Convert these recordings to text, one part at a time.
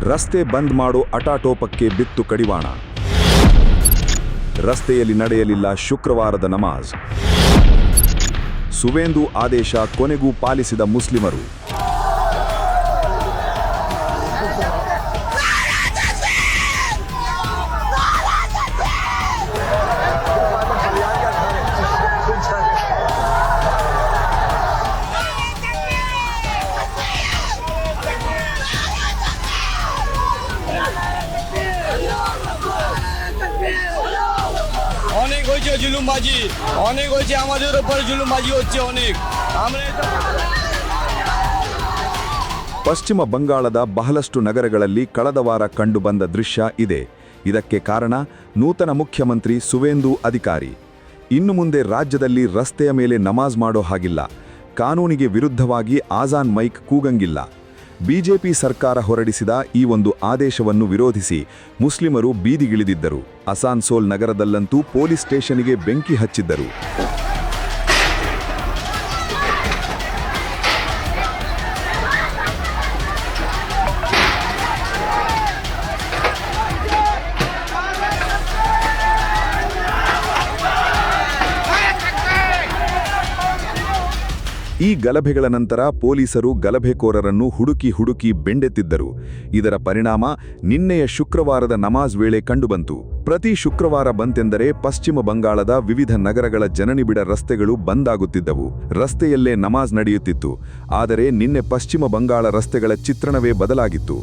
ರಸ್ತೆ ಬಂದ್ ಮಾಡೋ ಅಟಾಟೋಪಕ್ಕೆ ಬಿತ್ತು ಕಡಿವಾಣ. ರಸ್ತೆಯಲ್ಲಿ ನಡೆಯಲಿಲ್ಲ ಶುಕ್ರವಾರದ ನಮಾಜ್. ಸುವೇಂದು ಆದೇಶ ಕೊನೆಗೂ ಪಾಲಿಸಿದ ಮುಸ್ಲಿಮರು. অনেক হয়েছে জুলুমবাজি, অনেক হয়েছে, আমাদের উপর জুলুমবাজি হচ্ছে অনেক. ಪಶ್ಚಿಮ ಬಂಗಾಳದ ಬಹಳಷ್ಟು ನಗರಗಳಲ್ಲಿ ಕಳೆದ ವಾರ ಕಂಡುಬಂದ ದೃಶ್ಯ ಇದೆ. ಇದಕ್ಕೆ ಕಾರಣ ನೂತನ ಮುಖ್ಯಮಂತ್ರಿ ಸುವೇಂದು ಅಧಿಕಾರಿ. ಇನ್ನು ಮುಂದೆ ರಾಜ್ಯದಲ್ಲಿ ರಸ್ತೆಯ ಮೇಲೆ ನಮಾಜ್ ಮಾಡೋ ಹಾಗಿಲ್ಲ. ಕಾನೂನಿಗೆ ವಿರುದ್ಧವಾಗಿ ಆಜಾನ್ ಮೈಕ್ ಕೂಗಂಗಿಲ್ಲ. ಬಿಜೆಪಿ ಸರ್ಕಾರ ಹೊರಡಿಸಿದ ಈ ಒಂದು ಆದೇಶವನ್ನು ವಿರೋಧಿಸಿ ಮುಸ್ಲಿಮರು ಬೀದಿಗಿಳಿದಿದ್ದರು. ಅಸಾನ್ಸೋಲ್ ನಗರದಲ್ಲಂತೂ ಪೊಲೀಸ್ ಸ್ಟೇಷನ್ಗೆ ಬೆಂಕಿ ಹಚ್ಚಿದ್ದರು. ಈ ಗಲಭೆಗಳ ನಂತರ ಪೊಲೀಸರು ಗಲಭೆಕೋರರನ್ನು ಹುಡುಕಿ ಬೆಂಡೆತ್ತಿದ್ದರು. ಇದರ ಪರಿಣಾಮ ನಿನ್ನೆಯ ಶುಕ್ರವಾರದ ನಮಾಜ್ ವೇಳೆ ಕಂಡುಬಂತು. ಪ್ರತಿ ಶುಕ್ರವಾರ ಬಂತೆಂದರೆ ಪಶ್ಚಿಮ ಬಂಗಾಳದ ವಿವಿಧ ನಗರಗಳ ಜನನಿಬಿಡ ರಸ್ತೆಗಳು ಬಂದಾಗುತ್ತಿದ್ದವು. ರಸ್ತೆಯಲ್ಲೇ ನಮಾಜ್ ನಡೆಯುತ್ತಿತ್ತು. ಆದರೆ ನಿನ್ನೆ ಪಶ್ಚಿಮ ಬಂಗಾಳ ರಸ್ತೆಗಳ ಚಿತ್ರಣವೇ ಬದಲಾಗಿತ್ತು.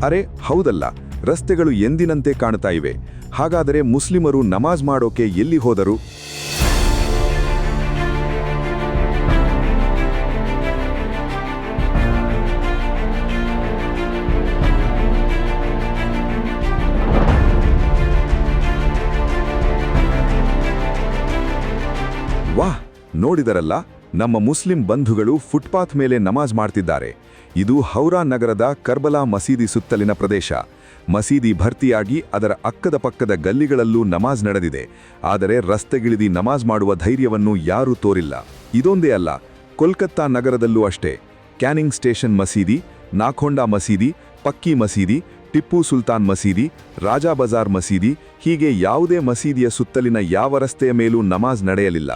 ಅರೆ ಹೌದಲ್ಲ, ರಸ್ತೆಗಳು ಎಂದಿನಂತೆ ಕಾಣ್ತಾ ಇವೆ. ಹಾಗಾದರೆ ಮುಸ್ಲಿಮರು ನಮಾಜ್ ಮಾಡೋಕೆ ಎಲ್ಲಿ ಹೋದರು? ವಾಹ್, ನೋಡಿದರಲ್ಲ, ನಮ್ಮ ಮುಸ್ಲಿಂ ಬಂಧುಗಳು ಫುಟ್ಪಾತ್ ಮೇಲೆ ನಮಾಜ್ ಮಾಡ್ತಿದ್ದಾರೆ. ಇದು ಹೌರಾ ನಗರದ ಕರ್ಬಲಾ ಮಸೀದಿ ಸುತ್ತಲಿನ ಪ್ರದೇಶ. ಮಸೀದಿ ಭರ್ತಿಯಾಗಿ ಅದರ ಅಕ್ಕದ ಪಕ್ಕದ ಗಲ್ಲಿಗಳಲ್ಲೂ ನಮಾಜ್ ನಡೆದಿದೆ. ಆದರೆ ರಸ್ತೆಗಿಳಿದಿ ನಮಾಜ್ ಮಾಡುವ ಧೈರ್ಯವನ್ನು ಯಾರೂ ತೋರಿಲ್ಲ. ಇದೊಂದೇ ಅಲ್ಲ, ಕೋಲ್ಕತ್ತಾ ನಗರದಲ್ಲೂ ಅಷ್ಟೇ. ಕ್ಯಾನಿಂಗ್ ಸ್ಟೇಷನ್ ಮಸೀದಿ, ನಾಖೋಂಡಾ ಮಸೀದಿ, ಪಕ್ಕಿ ಮಸೀದಿ, ಟಿಪ್ಪು ಸುಲ್ತಾನ್ ಮಸೀದಿ, ರಾಜಾ ಬಜಾರ್ ಮಸೀದಿ, ಹೀಗೆ ಯಾವುದೇ ಮಸೀದಿಯ ಸುತ್ತಲಿನ ಯಾವ ರಸ್ತೆಯ ಮೇಲೂ ನಮಾಜ್ ನಡೆಯಲಿಲ್ಲ.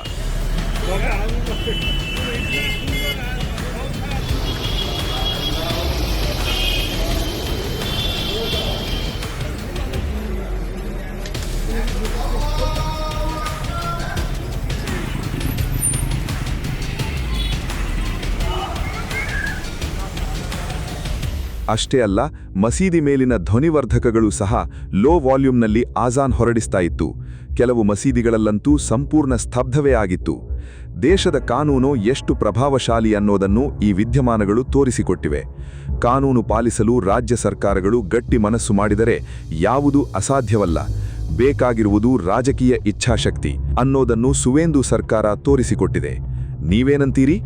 ಅಷ್ಟೇ ಅಲ್ಲ, ಮಸೀದಿ ಮೇಲಿನ ಧ್ವನಿವರ್ಧಕಗಳು ಸಹ ಲೋ ವಾಲ್ಯೂಮ್ನಲ್ಲಿ ಆಜಾನ್ ಹೊರಡಿಸ್ತಾ ಇತ್ತು. ಕೆಲವು ಮಸೀದಿಗಳಲ್ಲಂತೂ ಸಂಪೂರ್ಣ ಸ್ತಬ್ಧವೇ ಆಗಿತ್ತು. ದೇಶದ ಕಾನೂನು ಎಷ್ಟು ಪ್ರಭಾವಶಾಲಿ ಅನ್ನೋದನ್ನು ಈ ವಿದ್ಯಮಾನಗಳು ತೋರಿಸಿಕೊಟ್ಟಿವೆ. ಕಾನೂನು ಪಾಲಿಸಲು ರಾಜ್ಯ ಸರ್ಕಾರಗಳು ಗಟ್ಟಿ ಮನಸ್ಸು ಮಾಡಿದರೆ ಯಾವುದೂ ಅಸಾಧ್ಯವಲ್ಲ. ಬೇಕಾಗಿರುವುದು ರಾಜಕೀಯ ಇಚ್ಛಾಶಕ್ತಿ ಅನ್ನೋದನ್ನು ಸುವೇಂದು ಸರ್ಕಾರ ತೋರಿಸಿಕೊಟ್ಟಿದೆ. ನೀವೇನಂತೀರಿ?